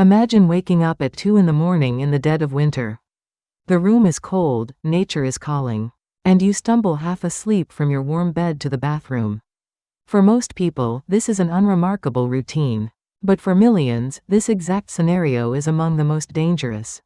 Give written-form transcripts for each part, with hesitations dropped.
Imagine waking up at 2 in the morning in the dead of winter. The room is cold, nature is calling, and you stumble half asleep from your warm bed to the bathroom. For most people, this is an unremarkable routine. But for millions, this exact scenario is among the most dangerous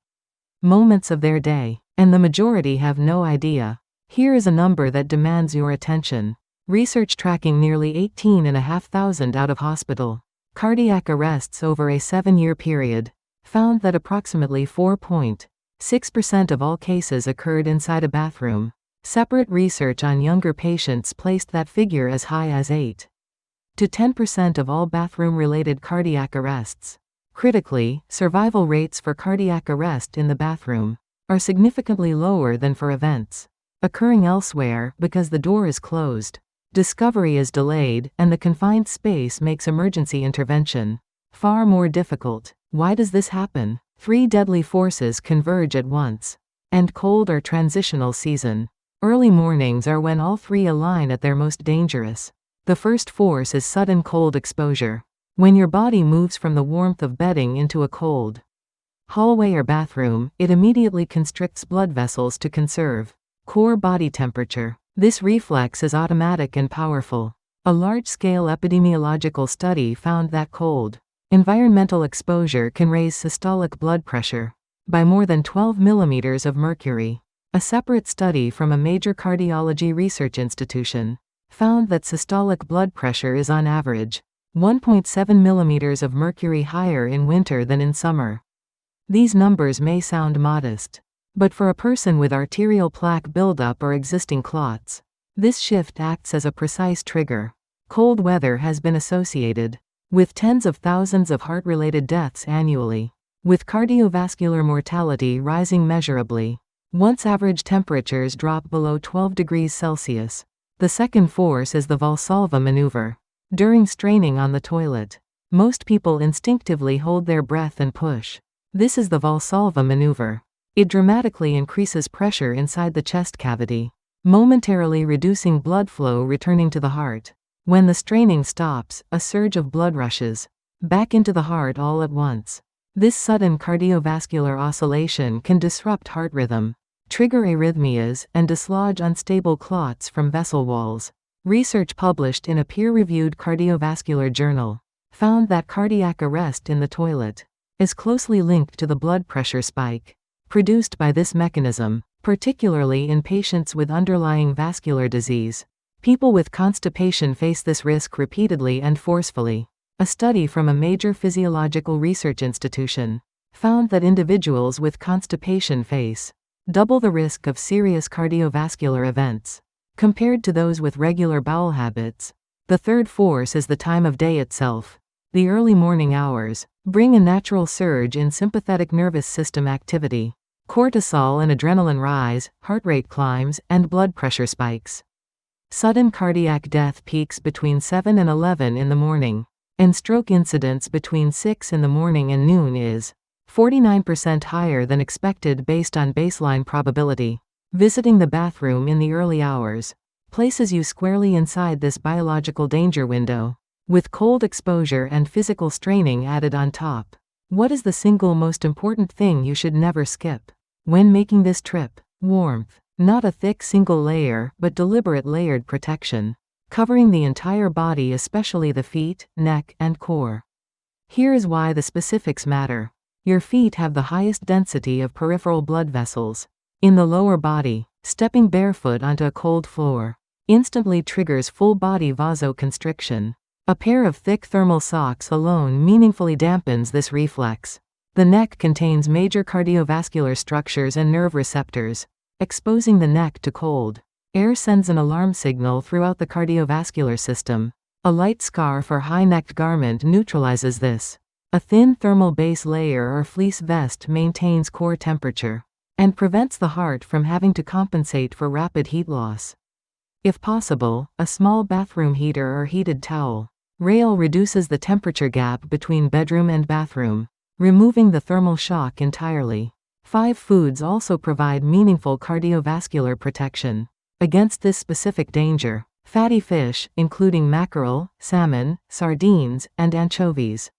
moments of their day, and the majority have no idea. Here is a number that demands your attention. Research tracking nearly 18,500 out-of-hospital cardiac arrests over a 7-year period found that approximately 4.6% of all cases occurred inside a bathroom. Separate research on younger patients placed that figure as high as 8 to 10% of all bathroom-related cardiac arrests. Critically, survival rates for cardiac arrest in the bathroom are significantly lower than for events occurring elsewhere because the door is closed, discovery is delayed, and the confined space makes emergency intervention far more difficult. Why does this happen? 3 deadly forces converge at once. And cold or transitional season. Early mornings are when all 3 align at their most dangerous. The first force is sudden cold exposure. When your body moves from the warmth of bedding into a cold hallway or bathroom, it immediately constricts blood vessels to conserve core body temperature. This reflex is automatic and powerful. A large-scale epidemiological study found that cold environmental exposure can raise systolic blood pressure by more than 12 millimeters of mercury. A separate study from a major cardiology research institution found that systolic blood pressure is on average 1.7 millimeters of mercury higher in winter than in summer. These numbers may sound modest, but for a person with arterial plaque buildup or existing clots, this shift acts as a precise trigger. Cold weather has been associated with tens of thousands of heart-related deaths annually, with cardiovascular mortality rising measurably once average temperatures drop below 12 degrees Celsius. The second force is the Valsalva maneuver. During straining on the toilet, most people instinctively hold their breath and push. This is the Valsalva maneuver. It dramatically increases pressure inside the chest cavity, momentarily reducing blood flow returning to the heart. When the straining stops, a surge of blood rushes back into the heart all at once. This sudden cardiovascular oscillation can disrupt heart rhythm, trigger arrhythmias, and dislodge unstable clots from vessel walls. Research published in a peer-reviewed cardiovascular journal found that cardiac arrest in the toilet is closely linked to the blood pressure spike produced by this mechanism, particularly in patients with underlying vascular disease. People with constipation face this risk repeatedly and forcefully. A study from a major physiological research institution found that individuals with constipation face double the risk of serious cardiovascular events compared to those with regular bowel habits. The third force is the time of day itself. The early morning hours bring a natural surge in sympathetic nervous system activity. Cortisol and adrenaline rise, heart rate climbs, and blood pressure spikes. Sudden cardiac death peaks between 7 and 11 in the morning, and stroke incidence between 6 in the morning and noon is 49% higher than expected based on baseline probability. Visiting the bathroom in the early hours places you squarely inside this biological danger window, with cold exposure and physical straining added on top. What is the single most important thing you should never skip when making this trip? Warmth. Not a thick single layer, but deliberate layered protection, covering the entire body, especially the feet, neck, and core. Here is why the specifics matter. Your feet have the highest density of peripheral blood vessels. In the lower body, stepping barefoot onto a cold floor instantly triggers full body vasoconstriction. A pair of thick thermal socks alone meaningfully dampens this reflex. The neck contains major cardiovascular structures and nerve receptors. Exposing the neck to cold air sends an alarm signal throughout the cardiovascular system. A light scarf or high-necked garment neutralizes this. A thin thermal base layer or fleece vest maintains core temperature and prevents the heart from having to compensate for rapid heat loss. If possible, a small bathroom heater or heated towel rail reduces the temperature gap between bedroom and bathroom, removing the thermal shock entirely. 5 foods also provide meaningful cardiovascular protection against this specific danger. Fatty fish, including mackerel, salmon, sardines, and anchovies.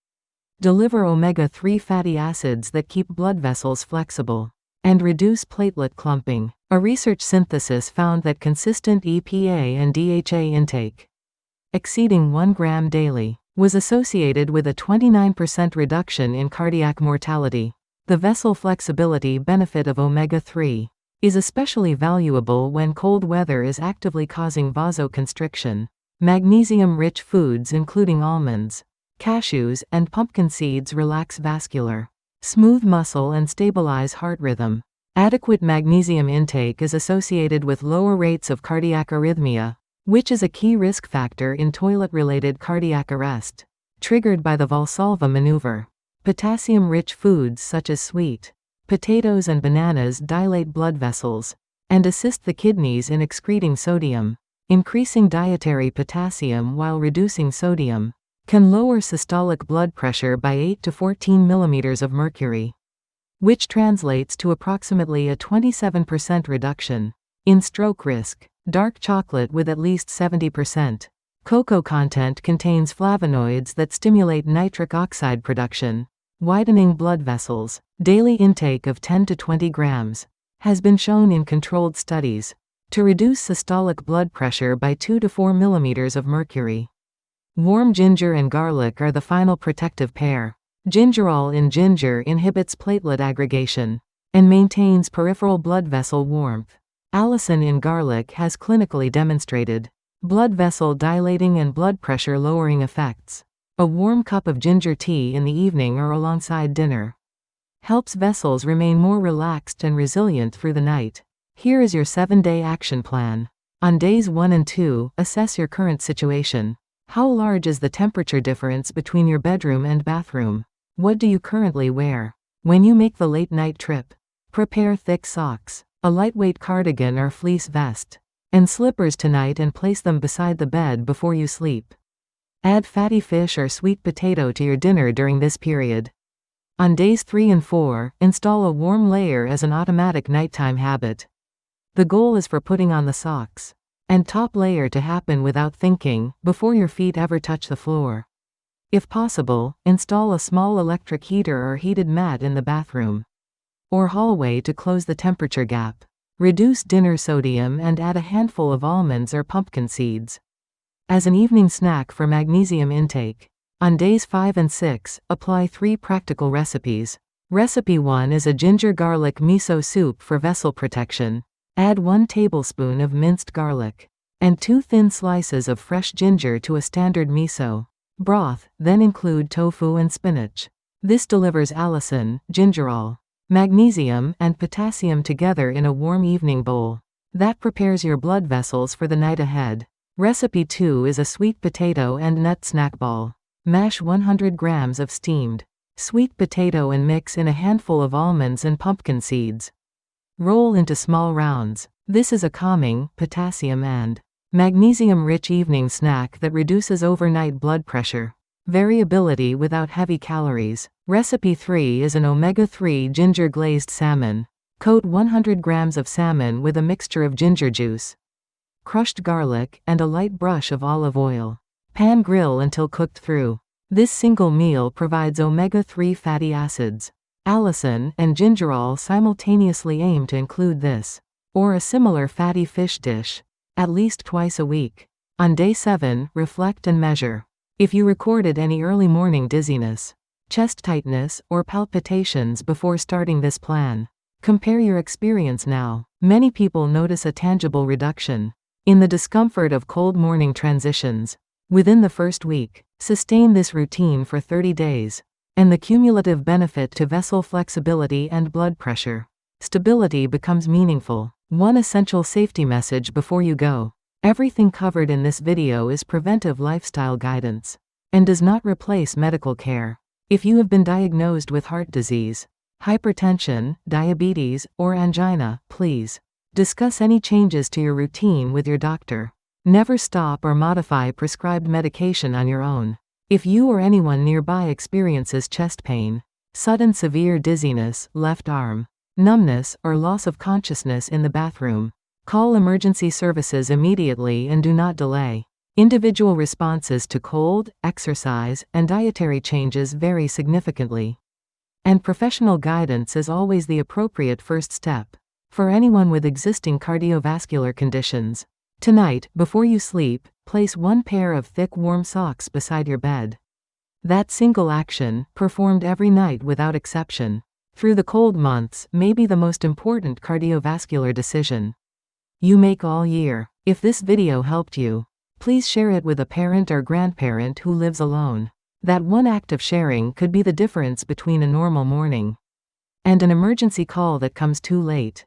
deliver omega-3 fatty acids that keep blood vessels flexible, and reduce platelet clumping. A research synthesis found that consistent EPA and DHA intake, exceeding 1 gram daily, was associated with a 29% reduction in cardiac mortality. The vessel flexibility benefit of omega-3 is especially valuable when cold weather is actively causing vasoconstriction. Magnesium-rich foods including almonds, cashews, and pumpkin seeds relax vascular, smooth muscle and stabilize heart rhythm. Adequate magnesium intake is associated with lower rates of cardiac arrhythmia, which is a key risk factor in toilet-related cardiac arrest, triggered by the Valsalva maneuver. Potassium-rich foods such as sweet potatoes and bananas dilate blood vessels and assist the kidneys in excreting sodium. Increasing dietary potassium while reducing sodium can lower systolic blood pressure by 8 to 14 millimeters of mercury, which translates to approximately a 27% reduction in stroke risk. Dark chocolate with at least 70% cocoa content contains flavonoids that stimulate nitric oxide production, widening blood vessels. Daily intake of 10 to 20 grams has been shown in controlled studies to reduce systolic blood pressure by 2 to 4 millimeters of mercury. Warm ginger and garlic are the final protective pair. Gingerol in ginger inhibits platelet aggregation and maintains peripheral blood vessel warmth. Allicin in garlic has clinically demonstrated blood vessel dilating and blood pressure lowering effects. A warm cup of ginger tea in the evening or alongside dinner helps vessels remain more relaxed and resilient through the night. Here is your 7-day action plan. On days 1 and 2, assess your current situation. How large is the temperature difference between your bedroom and bathroom? What do you currently wear? When you make the late night trip, prepare thick socks, a lightweight cardigan or fleece vest, and slippers tonight and place them beside the bed before you sleep. Add fatty fish or sweet potato to your dinner during this period. On days 3 and 4, install a warm layer as an automatic nighttime habit. The goal is for putting on the socks and top layer to happen without thinking, before your feet ever touch the floor. If possible, install a small electric heater or heated mat in the bathroom or hallway to close the temperature gap. Reduce dinner sodium and add a handful of almonds or pumpkin seeds as an evening snack for magnesium intake. On days 5 and 6, apply 3 practical recipes. Recipe 1 is a ginger garlic miso soup for vessel protection. Add 1 tablespoon of minced garlic and 2 thin slices of fresh ginger to a standard miso broth, then include tofu and spinach. This delivers allicin, gingerol, magnesium, and potassium together in a warm evening bowl. That prepares your blood vessels for the night ahead. Recipe 2 is a sweet potato and nut snack ball. Mash 100 grams of steamed sweet potato and mix in a handful of almonds and pumpkin seeds. Roll into small rounds. This is a calming, potassium and magnesium-rich evening snack that reduces overnight blood pressure. Variability without heavy calories. Recipe 3 is an omega-3 ginger glazed salmon. Coat 100 grams of salmon with a mixture of ginger juice, crushed garlic, and a light brush of olive oil. Pan grill until cooked through. This single meal provides omega-3 fatty acids, allicin, and gingerol simultaneously. Aim to include this or a similar fatty fish dish at least twice a week. On day 7, reflect and measure. If you recorded any early morning dizziness, chest tightness, or palpitations before starting this plan, compare your experience now. Many people notice a tangible reduction in the discomfort of cold morning transitions within the first week. Sustain this routine for 30 days, and the cumulative benefit to vessel flexibility and blood pressure stability becomes meaningful. One essential safety message before you go. Everything covered in this video is preventive lifestyle guidance and does not replace medical care. If you have been diagnosed with heart disease, hypertension, diabetes, or angina, please discuss any changes to your routine with your doctor. Never stop or modify prescribed medication on your own. If you or anyone nearby experiences chest pain, sudden severe dizziness, left arm numbness, or loss of consciousness in the bathroom, call emergency services immediately and do not delay. Individual responses to cold, exercise, and dietary changes vary significantly. And professional guidance is always the appropriate first step for anyone with existing cardiovascular conditions. Tonight, before you sleep, place one pair of thick warm socks beside your bed. That single action, performed every night without exception, through the cold months, may be the most important cardiovascular decision you make all year. If this video helped you, please share it with a parent or grandparent who lives alone. That one act of sharing could be the difference between a normal morning and an emergency call that comes too late.